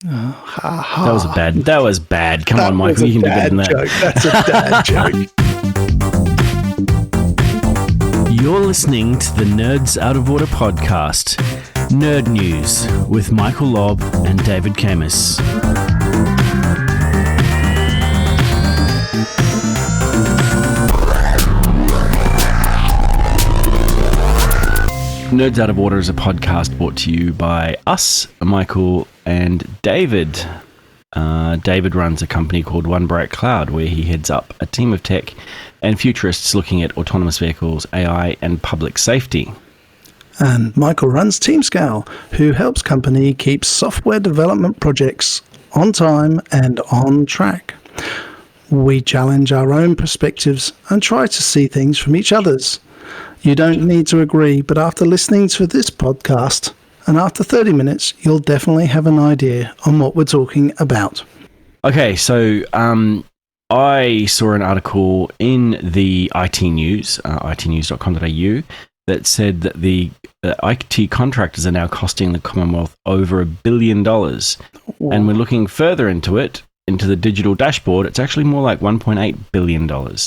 That was bad. That was bad. Come on, Michael, you can do better than that. That's a dad joke. You're listening to the Nerds Out of Order podcast, Nerd News, with Michael Lobb and David Camus. Nerds Out of Order is a podcast brought to you by us, Michael and David. David runs a company called One Bright Cloud, where he heads up a team of tech and futurists looking at autonomous vehicles, AI, and public safety. And Michael runs TeamScale, who helps company keep software development projects on time and on track. We challenge our own perspectives and try to see things from each other's. You don't need to agree, but after listening to this podcast, and after 30 minutes, you'll definitely have an idea on what we're talking about. Okay, so I saw an article in the IT News, itnews.com.au, that said that the IT contractors are now costing the Commonwealth over $1 billion. Ooh. And we're looking further into it, into the digital dashboard, it's actually more like $1.8 billion.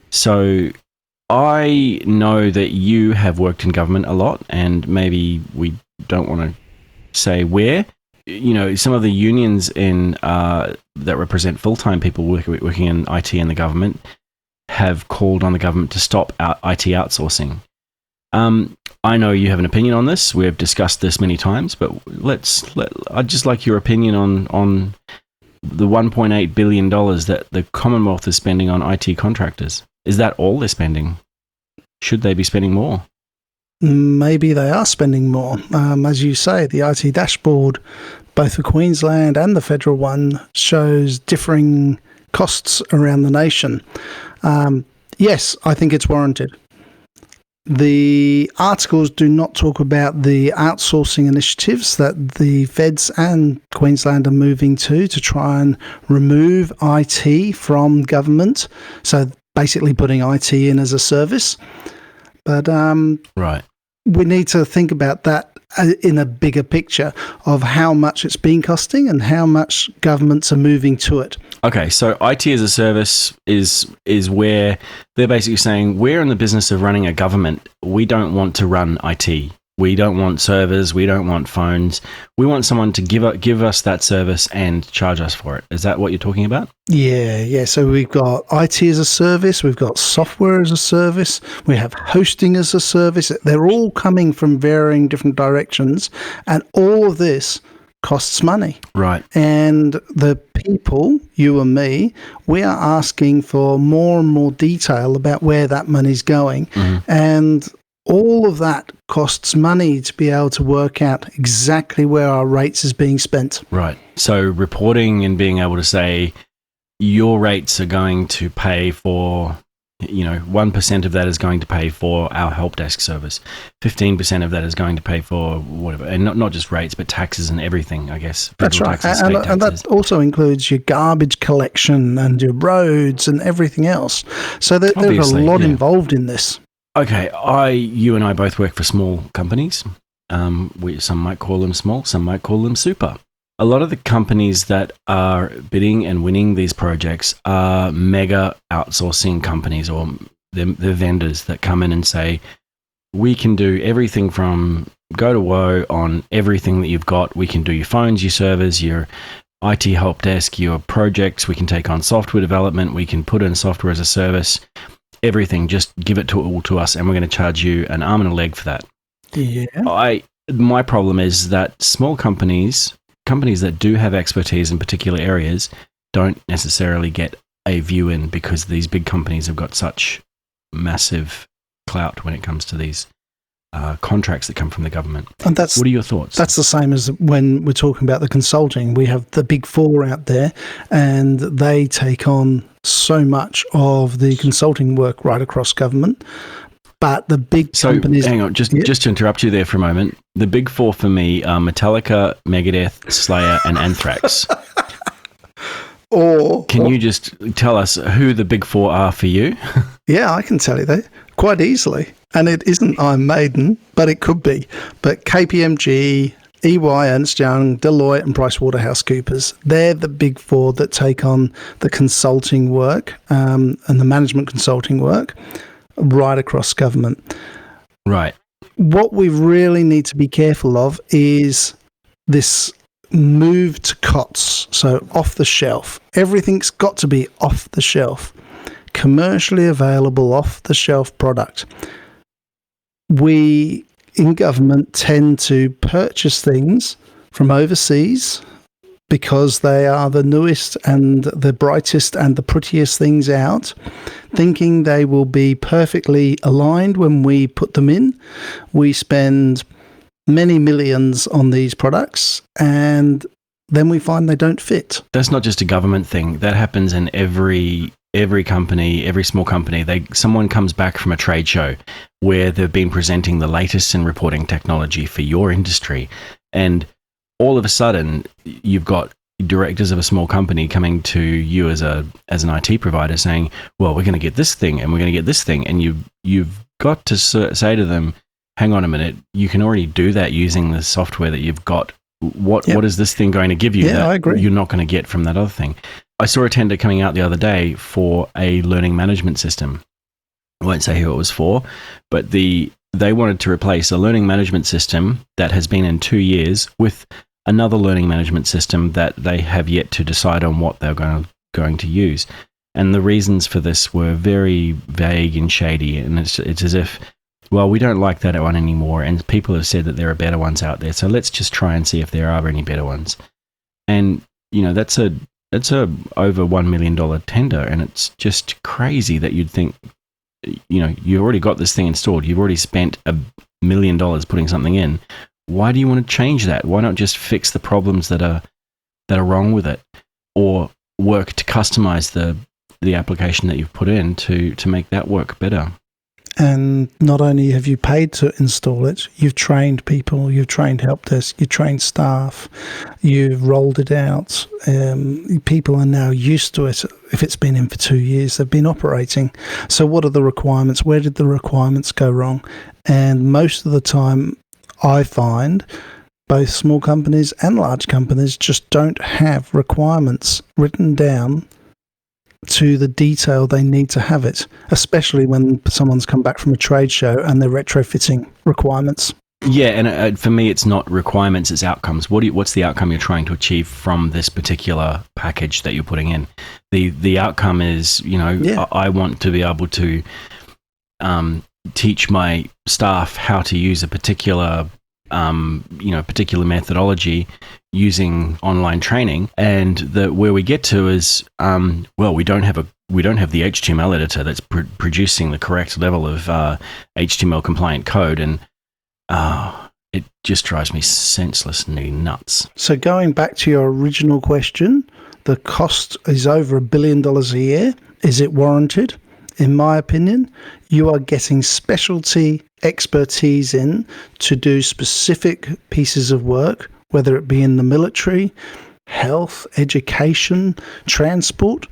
So I know that you have worked in government a lot, and maybe we don't want to say where. You know, some of the unions in that represent full-time people working in IT and the government have called on the government to stop IT outsourcing. I know you have an opinion on this. We've discussed this many times, but I'd just like your opinion on the $1.8 billion that the Commonwealth is spending on IT contractors. Is that all they're spending? Should they be spending more? Maybe they are spending more. As you say, the IT dashboard, both the Queensland and the federal one, shows differing costs around the nation. Yes, I think it's warranted. The articles do not talk about the outsourcing initiatives that the feds and Queensland are moving to try and remove IT from government. So basically putting IT in as a service. But right. We need to think about that in a bigger picture of how much it's been costing and how much governments are moving to it. Okay, so IT as a service is where they're basically saying, we're in the business of running a government. We don't want to run IT. We don't want servers. We don't want phones. We want someone to give us that service and charge us for it. Is that what you're talking about? Yeah. So we've got IT as a service. We've got software as a service. We have hosting as a service. They're all coming from varying different directions. And all of this costs money. Right. And the people, you and me, we are asking for more and more detail about where that money's going. Mm-hmm. And all of that costs money to be able to work out exactly where our rates is being spent. Right. So reporting and being able to say your rates are going to pay for, 1% of that is going to pay for our help desk service. 15% of that is going to pay for whatever. And not just rates, but taxes and everything, I guess. That's right. Taxes, and that also includes your garbage collection and your roads and everything else. So there's a lot involved in this. Okay, you and I both work for small companies. Some might call them small, some might call them super. A lot of the companies that are bidding and winning these projects are mega outsourcing companies, or they're vendors that come in and say, we can do everything from go to woe on everything that you've got. We can do your phones, your servers, your IT help desk, your projects. We can take on software development. We can put in software as a service. Everything, just give it all to us, and we're going to charge you an arm and a leg for that. Yeah. My problem is that small companies that do have expertise in particular areas, don't necessarily get a view in, because these big companies have got such massive clout when it comes to these contracts that come from the government. And what are your thoughts? That's the same as when we're talking about the consulting. We have the big four out there, and they take on so much of the consulting work right across government. But the big companies... hang on, just to interrupt you there for a moment. The big four for me are Metallica, Megadeth, Slayer, and Anthrax. Can you just tell us who the big four are for you? Yeah, I can tell you that quite easily. And it isn't Iron Maiden, but it could be. But KPMG, EY, Ernst Young, Deloitte, and PricewaterhouseCoopers. They're the big four that take on the consulting work and the management consulting work right across government. Right. What we really need to be careful of is this move to COTS, so off the shelf. Everything's got to be off the shelf, commercially available off the shelf product. We in government tend to purchase things from overseas because they are the newest and the brightest and the prettiest things out, thinking they will be perfectly aligned when we put them in. We spend many millions on these products and then we find they don't fit. That's not just a government thing. That happens in every company, every small company. Someone comes back from a trade show where they've been presenting the latest in reporting technology for your industry, and all of a sudden you've got directors of a small company coming to you as an IT provider saying, well, we're going to get this thing and we're going to get this thing, and you've got to say to them, hang on a minute, you can already do that using the software that you've got. What is this thing going to give you that I agree. You're not going to get from that other thing? I saw a tender coming out the other day for a learning management system. I won't say who it was for, but they wanted to replace a learning management system that has been in 2 years with another learning management system that they have yet to decide on what they're going to use. And the reasons for this were very vague and shady. And it's as if, well, we don't like that one anymore, and people have said that there are better ones out there, so let's just try and see if there are any better ones. And that's a over $1 million tender, and it's just crazy that you'd think, you've already got this thing installed, you've already spent $1 million putting something in. Why do you want to change that? Why not just fix the problems that are wrong with it, or work to customize the application that you've put in to make that work better? And not only have you paid to install it, you've trained people, you've trained help desk, you've trained staff, you've rolled it out. People are now used to it. If it's been in for 2 years, they've been operating. So what are the requirements? Where did the requirements go wrong? And most of the time, I find both small companies and large companies just don't have requirements written down to the detail they need to have it, especially when someone's come back from a trade show and they're retrofitting requirements. Yeah, and for me, it's not requirements, it's outcomes. What's the outcome you're trying to achieve from this particular package that you're putting in? The outcome is, I want to be able to teach my staff how to use a particular particular methodology using online training, and where we get to is, we don't have the HTML editor that's producing the correct level of HTML compliant code, and it just drives me senselessly nuts. So going back to your original question, the cost is over $1 billion a year. Is it warranted? In my opinion, you are getting specialty expertise in to do specific pieces of work, whether it be in the military, health, education, transport.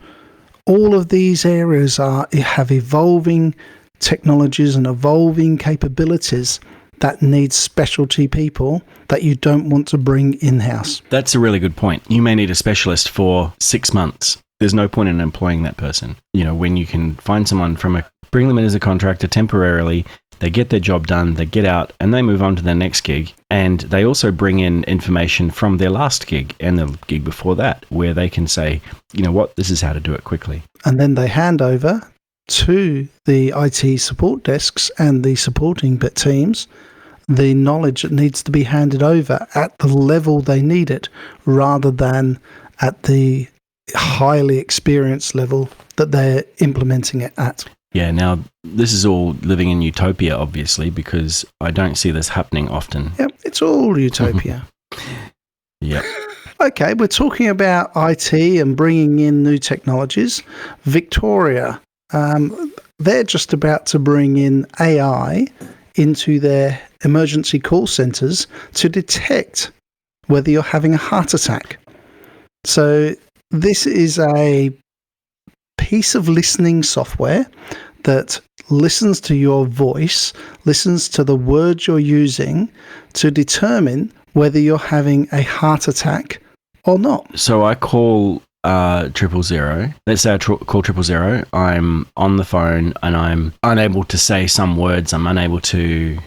All of these areas have evolving technologies and evolving capabilities that need specialty people that you don't want to bring in-house. That's a really good point. You may need a specialist for 6 months. There's no point in employing that person. When you can find someone bring them in as a contractor temporarily, they get their job done, they get out, and they move on to their next gig. And they also bring in information from their last gig and the gig before that, where they can say, this is how to do it quickly. And then they hand over to the IT support desks and the supporting teams the knowledge that needs to be handed over at the level they need it, rather than at the highly experienced level that they're implementing it at. Yeah, now this is all living in utopia, obviously, because I don't see this happening often. Yep, it's all utopia. Yep. Okay, we're talking about IT and bringing in new technologies. Victoria, they're just about to bring in AI into their emergency call centres to detect whether you're having a heart attack. So this is a piece of listening software that listens to your voice, listens to the words you're using to determine whether you're having a heart attack or not. So I call 000. Let's say I call 000. I'm on the phone and I'm unable to say some words. I'm unable to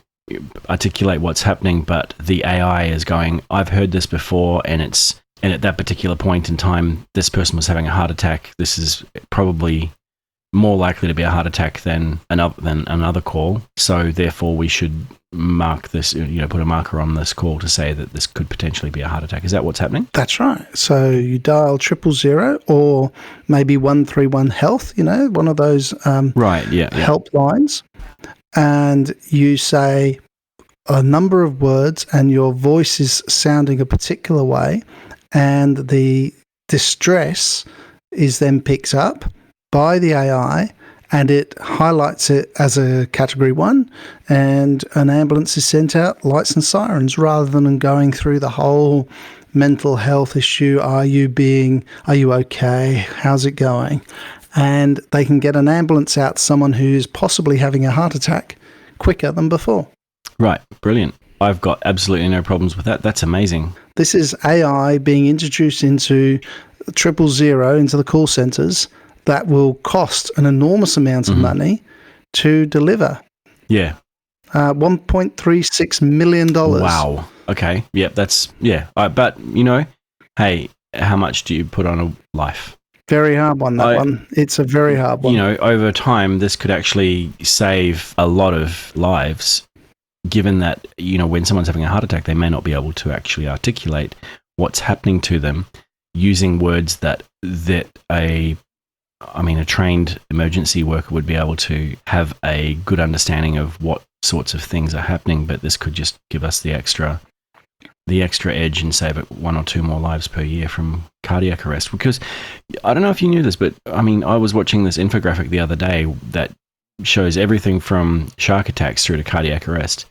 articulate what's happening, but the AI is going, I've heard this before, and at that particular point in time, this person was having a heart attack. This is probably more likely to be a heart attack than another call. So therefore, we should mark this, put a marker on this call to say that this could potentially be a heart attack. Is that what's happening? That's right. So you dial 000 or maybe 131 Health, one of those helplines, and you say a number of words and your voice is sounding a particular way, and the distress is then picked up by the AI and it highlights it as a category 1, and an ambulance is sent out, lights and sirens, rather than going through the whole mental health issue. Are you okay? How's it going? And they can get an ambulance out to someone who's possibly having a heart attack quicker than before. Right. Brilliant. I've got absolutely no problems with that. That's amazing. This is AI being introduced into 000, into the call centres, that will cost an enormous amount of money to deliver. Yeah. $1.36 million. Wow. Okay. Yep. But, hey, how much do you put on a life? Very hard one, that one. It's a very hard one. Over time, this could actually save a lot of lives, given that, when someone's having a heart attack, they may not be able to actually articulate what's happening to them using words that a trained emergency worker would be able to have a good understanding of what sorts of things are happening, but this could just give us the extra edge and save it 1 or 2 more lives per year from cardiac arrest. Because I don't know if you knew this, but I was watching this infographic the other day that shows everything from shark attacks through to cardiac arrest,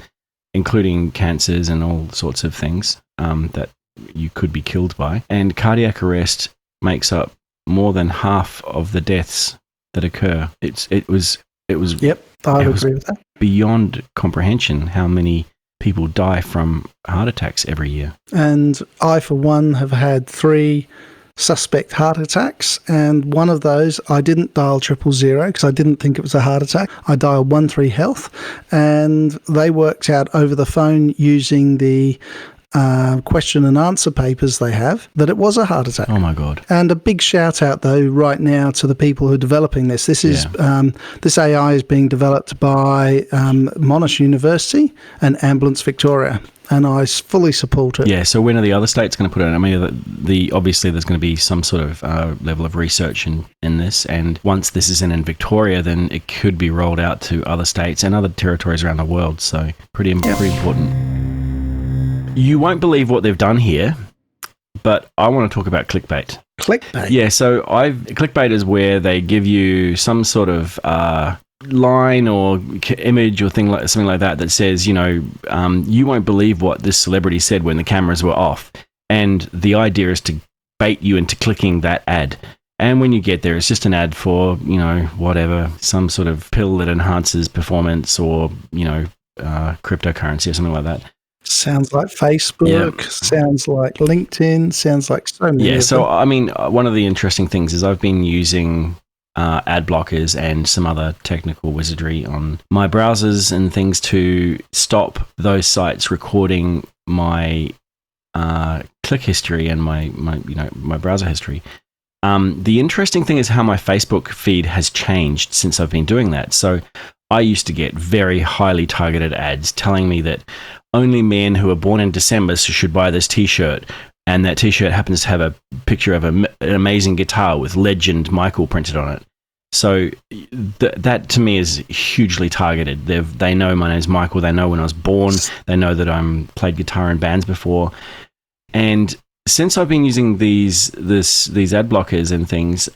including cancers and all sorts of things that you could be killed by. And cardiac arrest makes up more than half of the deaths that occur. It was. Yep, I would agree with that. Beyond comprehension how many people die from heart attacks every year. And I, for one, have had 3 suspect heart attacks, and one of those I didn't dial 000 because I didn't think it was a heart attack. I dialed 13 Health, and they worked out over the phone using the question and answer papers they have that it was a heart attack. Oh my God. And a big shout out though right now to the people who are developing this. This is this AI is being developed by Monash University and Ambulance Victoria, and I fully support it. Yeah, so when are the other states going to put it in? Obviously there's going to be some sort of level of research in this, and once this is in Victoria, then it could be rolled out to other states and other territories around the world, so pretty important. You won't believe what they've done here, but I want to talk about clickbait. Clickbait? Yeah, so clickbait is where they give you some sort of line or image or something like that says, you won't believe what this celebrity said when the cameras were off. And the idea is to bait you into clicking that ad. And when you get there, it's just an ad for, whatever, some sort of pill that enhances performance or, cryptocurrency or something like that. Sounds like Facebook, sounds like LinkedIn, sounds like so many. Yeah, so one of the interesting things is I've been using ad blockers and some other technical wizardry on my browsers and things to stop those sites recording my click history and my browser history. The interesting thing is how my Facebook feed has changed since I've been doing that. So I used to get very highly targeted ads telling me that only men who are born in December should buy this T-shirt, and that T-shirt happens to have a picture of an amazing guitar with Legend Michael printed on it. So that to me is hugely targeted. They know my name's Michael. They know when I was born. They know that I'm played guitar in bands before. And since I've been using these ad blockers and things,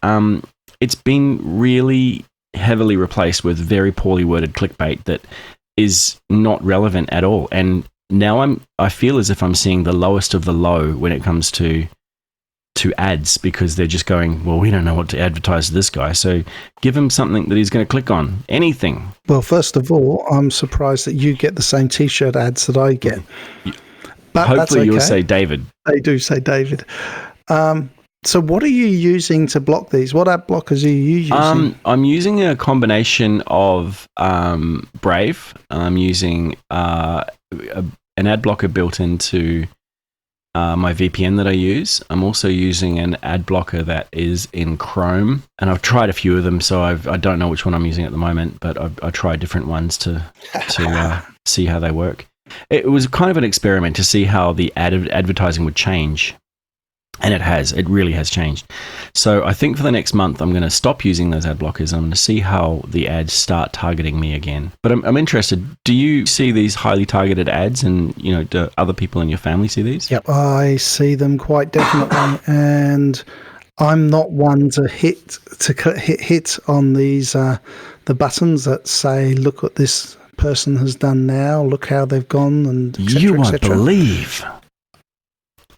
it's been really heavily replaced with very poorly worded clickbait that is not relevant at all. And now I feel as if I'm seeing the lowest of the low when it comes to ads, because they're just going, well, we don't know what to advertise to this guy, so give him something that he's going to click on. Anything. Well, first of all, I'm surprised that you get the same T-shirt ads that I get. But hopefully you'll okay. say David. They do say David. So what are you using to block these? What ad blockers are you using? I'm using a combination of Brave. I'm using an ad blocker built into my VPN that I use. I'm also using an ad blocker that is in Chrome, and I've tried a few of them, so I don't know which one I'm using at the moment, but I tried different ones to see how they work. It was kind of an experiment to see how the advertising would change. And it has. It really has changed. So I think for the next month, I'm going to stop using those ad blockers. I'm going to see how the ads start targeting me again. But I'm interested. Do you see these highly targeted ads, and do other people in your family see these? Yep, I see them quite definitely, and I'm not one to hit on these the buttons that say, "Look what this person has done now. Look how they've gone," and et cetera, you won't et cetera. believe.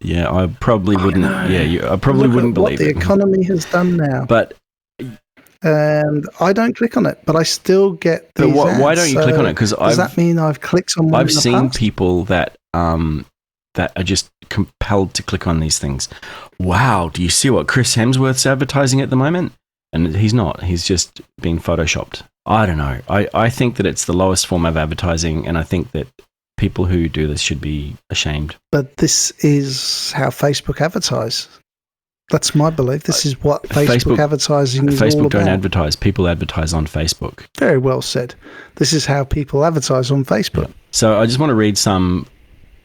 Yeah, I probably wouldn't. I probably Look wouldn't at what believe the it. economy has done now. But I don't click on it, but I still get these ads. Why don't you click on it? Because does that mean I've clicked on one? I've seen people that that are just compelled to click on these things. Wow, do you see what Chris Hemsworth's advertising at the moment? And he's not. He's just being photoshopped. I don't know. I think that it's the lowest form of advertising, and I think that people who do this should be ashamed. But this is how Facebook advertise. That's my belief. This is what Facebook advertising is all Facebook about. don't advertise. People advertise on Facebook. Very well said. This is how people advertise on Facebook. Yeah. So I just want to read some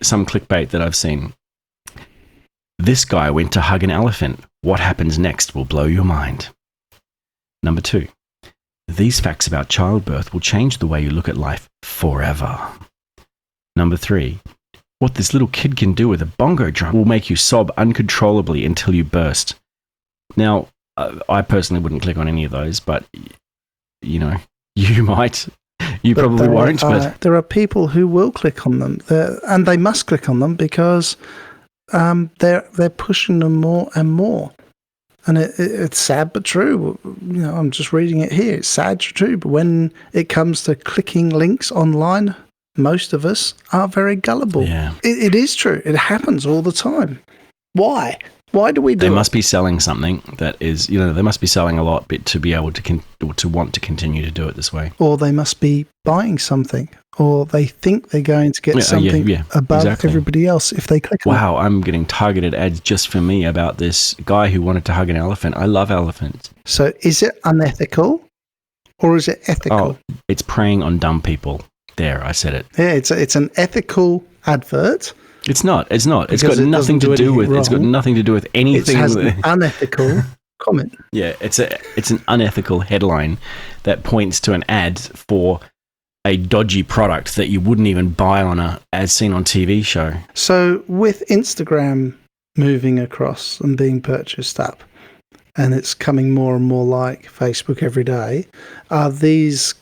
clickbait that I've seen. This guy went to hug an elephant. What happens next will blow your mind. Number 2. These facts about childbirth will change the way you look at life forever. Number 3. What this little kid can do with a bongo drum will make you sob uncontrollably until you burst. Now, I personally wouldn't click on any of those, but, you might. You probably won't. But there are people who will click on them, and they must click on them because they're pushing them more and more. And it's sad but true. I'm just reading it here. It's sad but true. But when it comes to clicking links online, most of us are very gullible. Yeah. It is true. It happens all the time. Why? Why do we do it? They must be selling something that is, they must be selling a lot to be able to want to continue to do it this way. Or they must be buying something, or they think they're going to get something above everybody else if they click on it. Wow, I'm getting targeted ads just for me about this guy who wanted to hug an elephant. I love elephants. So is it unethical or is it ethical? Oh, it's preying on dumb people. There, I said it. Yeah, it's an ethical advert. It's not. It's got nothing to do with. It's got nothing to do with anything. It has an unethical comment. Yeah, it's an unethical headline that points to an ad for a dodgy product that you wouldn't even buy on as seen on TV show. So with Instagram moving across and being purchased up, and it's coming more and more like Facebook every day, are these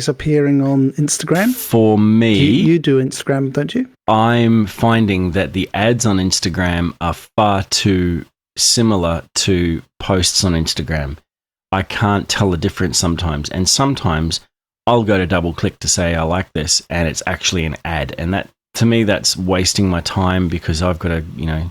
appearing on Instagram? For me, you do Instagram, don't you? I'm finding that the ads on Instagram are far too similar to posts on Instagram. I can't tell the difference sometimes, and sometimes I'll go to double click to say I like this, and it's actually an ad, and that to me that's wasting my time because I've got to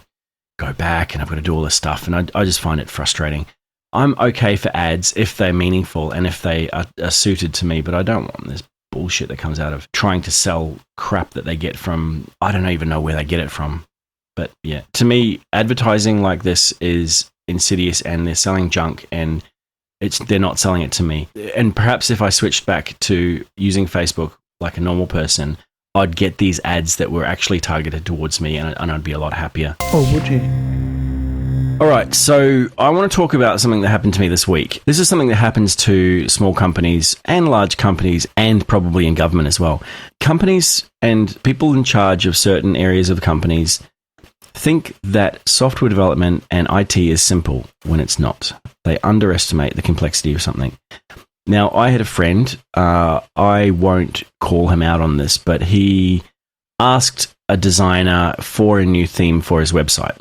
go back and I've got to do all this stuff, and I just find it frustrating. I'm okay for ads if they're meaningful and if they are suited to me, but I don't want this bullshit that comes out of trying to sell crap that they get from, I don't even know where they get it from. But yeah, to me, advertising like this is insidious and they're selling junk and they're not selling it to me. And perhaps if I switched back to using Facebook like a normal person, I'd get these ads that were actually targeted towards me and I'd be a lot happier. Oh, would you? All right, so I want to talk about something that happened to me this week. This is something that happens to small companies and large companies and probably in government as well. Companies and people in charge of certain areas of companies think that software development and IT is simple when it's not. They underestimate the complexity of something. Now, I had a friend, I won't call him out on this, but he asked a designer for a new theme for his website.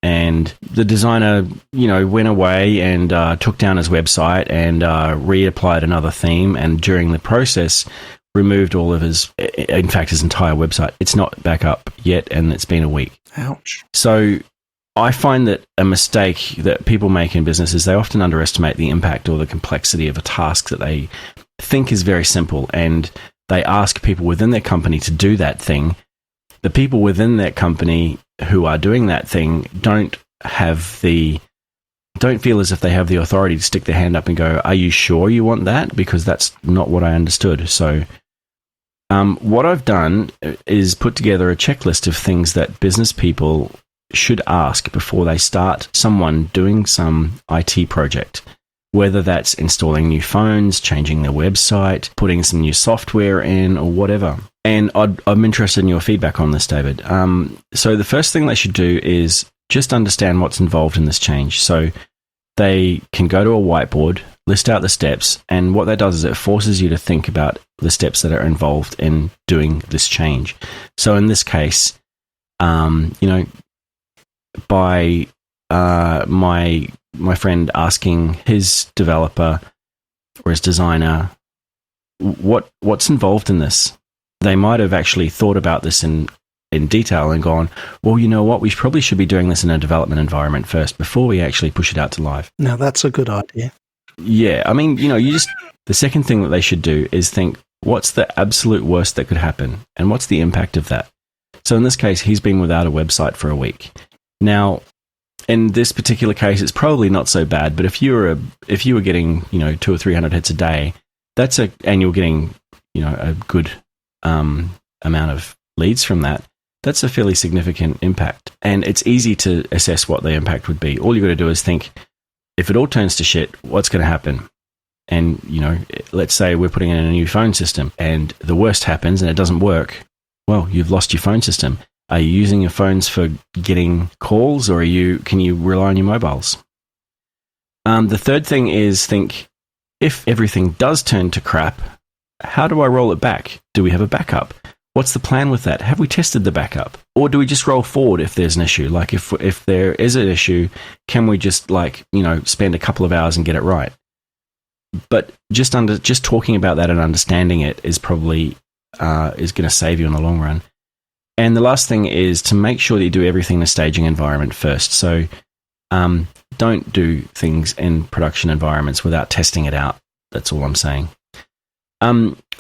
And the designer, went away and took down his website and reapplied another theme. And during the process, removed all of his, in fact, his entire website. It's not back up yet, and it's been a week. Ouch. So I find that a mistake that people make in business is they often underestimate the impact or the complexity of a task that they think is very simple, and they ask people within their company to do that thing. The people within that company who are doing that thing don't feel as if they have the authority to stick their hand up and go, are you sure you want that? Because that's not what I understood. So what I've done is put together a checklist of things that business people should ask before they start someone doing some IT project, whether that's installing new phones, changing their website, putting some new software in, or whatever. And I'm interested in your feedback on this, David. So the first thing they should do is just understand what's involved in this change. So they can go to a whiteboard, list out the steps, and what that does is it forces you to think about the steps that are involved in doing this change. So in this case, by my friend asking his developer or his designer, what's involved in this? They might have actually thought about this in detail and gone, well, you know what, we probably should be doing this in a development environment first before we actually push it out to live. Now, that's a good idea. Yeah, I mean, the second thing that they should do is think, what's the absolute worst that could happen? And what's the impact of that? So in this case, he's been without a website for a week. Now, in this particular case, it's probably not so bad, but if you were getting, 200 or 300 hits a day, and you're getting, a good amount of leads from that, that's a fairly significant impact. And it's easy to assess what the impact would be. All you got to do is think, if it all turns to shit, what's going to happen? And, let's say we're putting in a new phone system and the worst happens and it doesn't work. Well, you've lost your phone system. Are you using your phones for getting calls, or can you rely on your mobiles? The third thing is think, if everything does turn to crap, how do I roll it back? Do we have a backup? What's the plan with that? Have we tested the backup? Or do we just roll forward if there's an issue? Like if there is an issue, can we just spend a couple of hours and get it right? But just talking about that and understanding it is probably is going to save you in the long run. And the last thing is to make sure that you do everything in a staging environment first. So don't do things in production environments without testing it out. That's all I'm saying.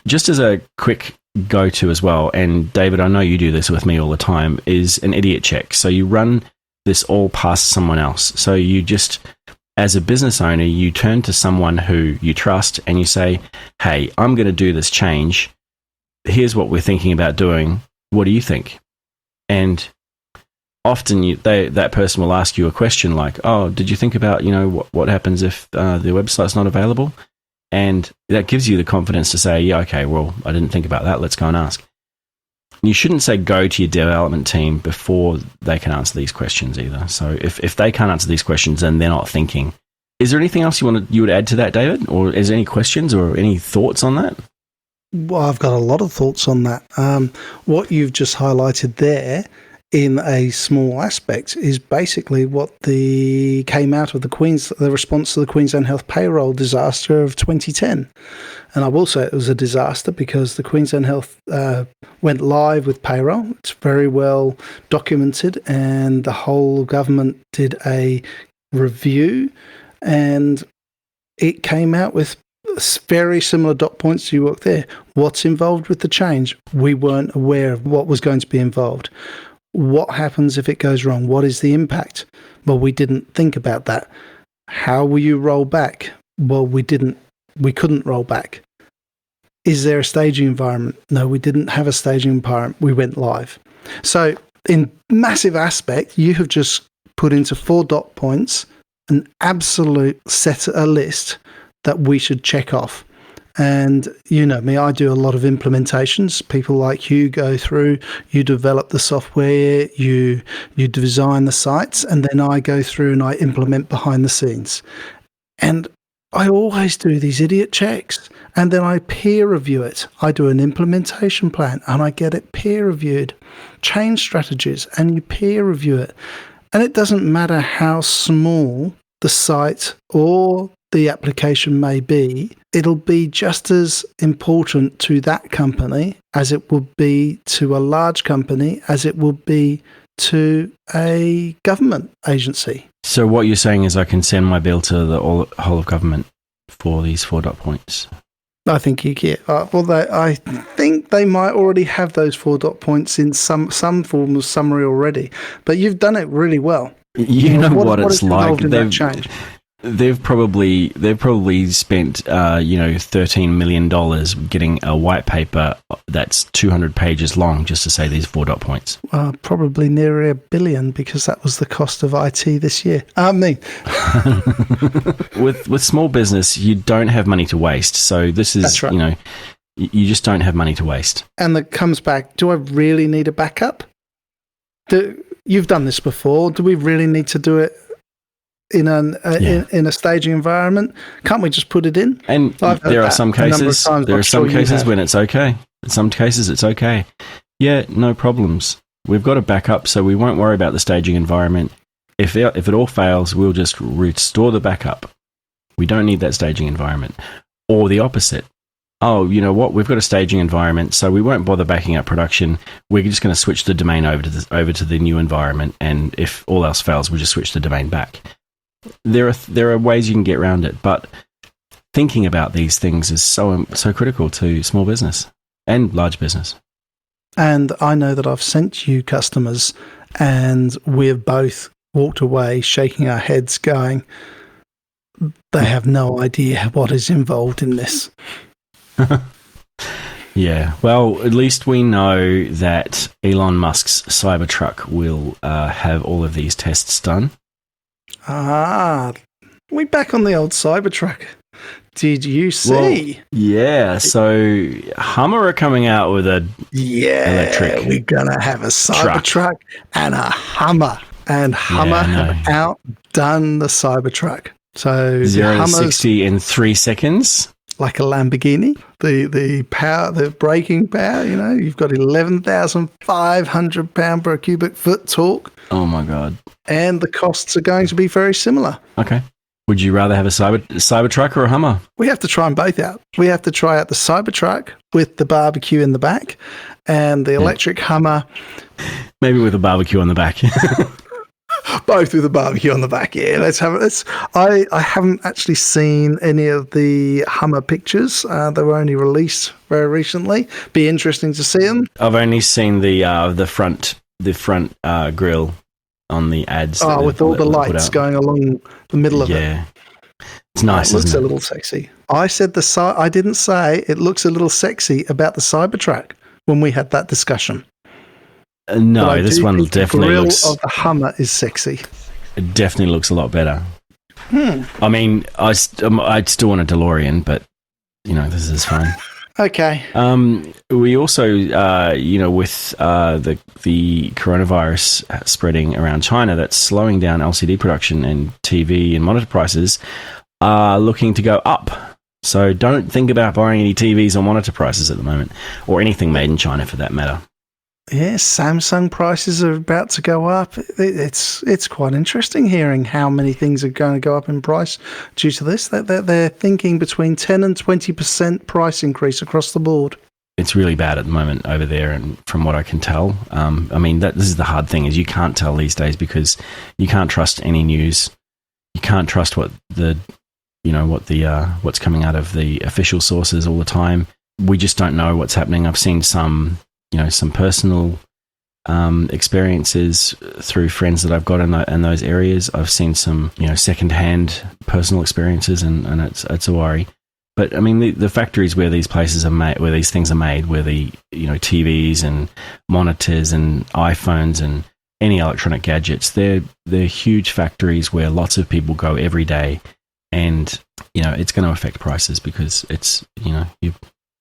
Just as a quick go-to as well, and David, I know you do this with me all the time, is an idiot check. So you run this all past someone else. So you just, as a business owner, you turn to someone who you trust and you say, hey, I'm going to do this change. Here's what we're thinking about doing. What do you think? And often that person will ask you a question like, oh, did you think about, what happens if the website's not available? And that gives you the confidence to say, yeah, okay, well, I didn't think about that. Let's go and ask. You shouldn't say go to your development team before they can answer these questions either. So if they can't answer these questions, then they're not thinking. Is there anything else you would add to that, David? Or is there any questions or any thoughts on that? Well, I've got a lot of thoughts on that. What you've just highlighted there in a small aspect is basically what came out of the response to the Queensland Health payroll disaster of 2010. And I will say it was a disaster because the Queensland Health went live with payroll. It's very well documented, and the whole government did a review, and it came out with very similar dot points to you work there. What's involved with the change? We weren't aware of what was going to be involved. What happens if it goes wrong? What is the impact? Well, we didn't think about that. How will you roll back? Well, we couldn't roll back. Is there a staging environment? No, we didn't have a staging environment. We went live. So in massive aspect, you have just put into 4 dot points an absolute a list that we should check off. And you know me, I do a lot of implementations. People like you go through, you develop the software, you design the sites, and then I go through and I implement behind the scenes. And I always do these idiot checks, and then I peer review it. I do an implementation plan and I get it peer reviewed. Change strategies, and you peer review it. And it doesn't matter how small the site or the application may be, it'll be just as important to that company as it would be to a large company, as it would be to a government agency. So what you're saying is I can send my bill to the whole of government for these 4 dot points? I think you get. I think they might already have those 4 dot points in some form of summary already, but you've done it really well. You know what it's like. They've probably spent $13 million getting a white paper that's 200 pages long just to say these 4 dot points. Probably nearer $1 billion, because that was the cost of IT this year. With small business, you don't have money to waste. So this is, that's right. You just don't have money to waste. And that comes back, do I really need a backup? You've done this before. Do we really need to do it in a staging environment? Can't we just put it in? And there are some cases when it's okay. In some cases it's okay. Yeah, no problems. We've got a backup, so we won't worry about the staging environment. If it all fails, we'll just restore the backup. We don't need that staging environment. Or the opposite. Oh, you know what? We've got a staging environment, so we won't bother backing up production. We're just going to switch the domain over to the new environment, and if all else fails, we'll just switch the domain back. There are ways you can get around it, but thinking about these things is so critical to small business and large business. And I know that I've sent you customers, and we've both walked away shaking our heads, going, "They have no idea what is involved in this." Yeah, well, at least we know that Elon Musk's Cybertruck will have all of these tests done. We back on the old Cybertruck. Did you see? Well, yeah, so Hummer are coming out with a electric. We're gonna have a Cybertruck and a Hummer, and Hummer have outdone the Cybertruck. So 0 to 60 in 3 seconds. Like a Lamborghini, the power, the braking power, you've got 11,500 pound per cubic foot torque. Oh my God. And the costs are going to be very similar. Okay. Would you rather have a Cybertruck or a Hummer? We have to try them both out. We have to try out the Cybertruck with the barbecue in the back, and the electric Hummer. Maybe with a barbecue on the back. Both with a barbecue on the back. Yeah, let's have it. I haven't actually seen any of the Hummer pictures. They were only released very recently. Be interesting to see them. I've only seen the front grille on the ads. With all the lights going along the middle of it. Yeah, it's nice. It looks a little sexy. I said I didn't say it looks a little sexy about the Cybertruck when we had that discussion. No, this one definitely looks. The grill of the Hummer is sexy. It definitely looks a lot better. I mean, I'd still want a DeLorean, but this is fine. Okay. We also, with the coronavirus spreading around China, that's slowing down LCD production, and TV and monitor prices are looking to go up. So don't think about buying any TVs or monitor prices at the moment, or anything made in China for that matter. Yeah, Samsung prices are about to go up. It's quite interesting hearing how many things are going to go up in price due to this. They're thinking between 10 and 20% price increase across the board. It's really bad at the moment over there, and from what I can tell, this is the hard thing, is you can't tell these days because you can't trust any news. You can't trust what's coming out of the official sources all the time. We just don't know what's happening. I've seen some personal experiences through friends that I've got in those areas. I've seen some, secondhand personal experiences, and it's a worry. But I mean, the factories where these places are made, where these things are made, where the TVs and monitors and iPhones and any electronic gadgets, they're huge factories where lots of people go every day, and it's going to affect prices because it's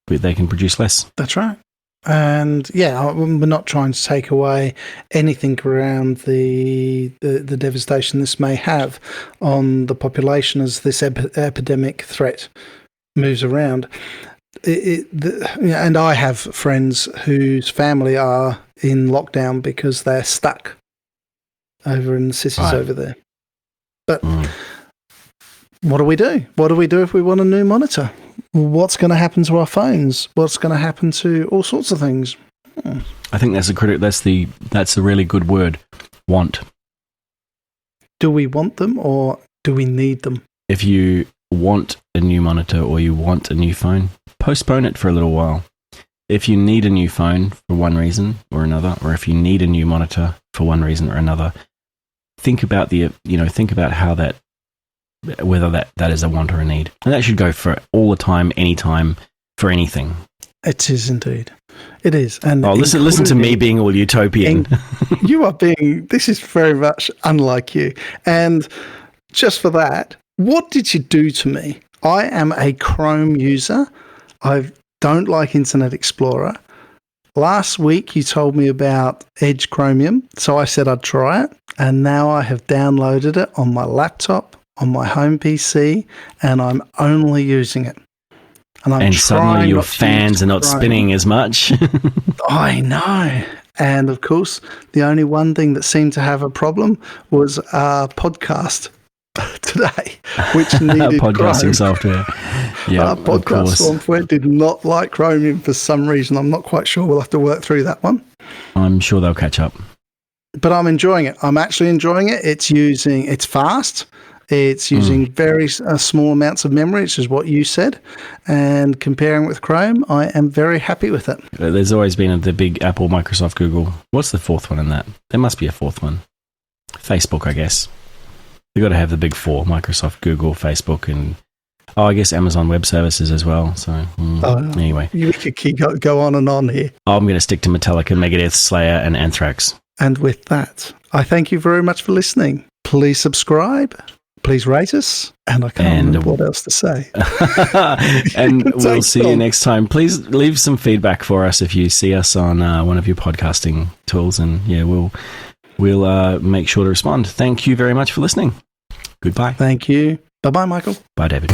they can produce less. That's right. And we're not trying to take away anything around the devastation this may have on the population as this epidemic threat moves around. And I have friends whose family are in lockdown because they're stuck over in the cities over there. But what do we do? What do we do if we want a new monitor? What's going to happen to our phones? What's going to happen to all sorts of things? I think that's a really good word. Want. Do we want them or do we need them? If you want a new monitor or you want a new phone, postpone it for a little while. If you need a new phone for one reason or another, or if you need a new monitor for one reason or another, think about how whether that is a want or a need. And that should go for all the time, anytime, for anything. It is indeed. It is. And listen to me being all utopian. This is very much unlike you. And just for that, what did you do to me? I am a Chrome user. I don't like Internet Explorer. Last week you told me about Edge Chromium, so I said I'd try it. And now I have downloaded it on my laptop, on my home PC, and I'm only using it. And suddenly your fans are not spinning as much. I know. And of course, the only one thing that seemed to have a problem was our podcast today, which needed podcasting Chrome. Software. Yeah, our podcast software did not like Chromium for some reason. I'm not quite sure. We'll have to work through that one. I'm sure they'll catch up. But I'm enjoying it. I'm actually enjoying it. It's fast. It's using very small amounts of memory, which is what you said. And comparing with Chrome, I am very happy with it. There's always been the big Apple, Microsoft, Google. What's the fourth one in that? There must be a fourth one. Facebook, I guess. You've got to have the big four: Microsoft, Google, Facebook, and I guess Amazon Web Services as well. So anyway. We could go on and on here. I'm going to stick to Metallica, Megadeth, Slayer, and Anthrax. And with that, I thank you very much for listening. Please subscribe. Please rate us, and I can't remember what else to say. And we'll see you next time. Please leave some feedback for us if you see us on one of your podcasting tools, and we'll make sure to respond. Thank you very much for listening. Goodbye. Thank you. Bye-bye, Michael. Bye, David.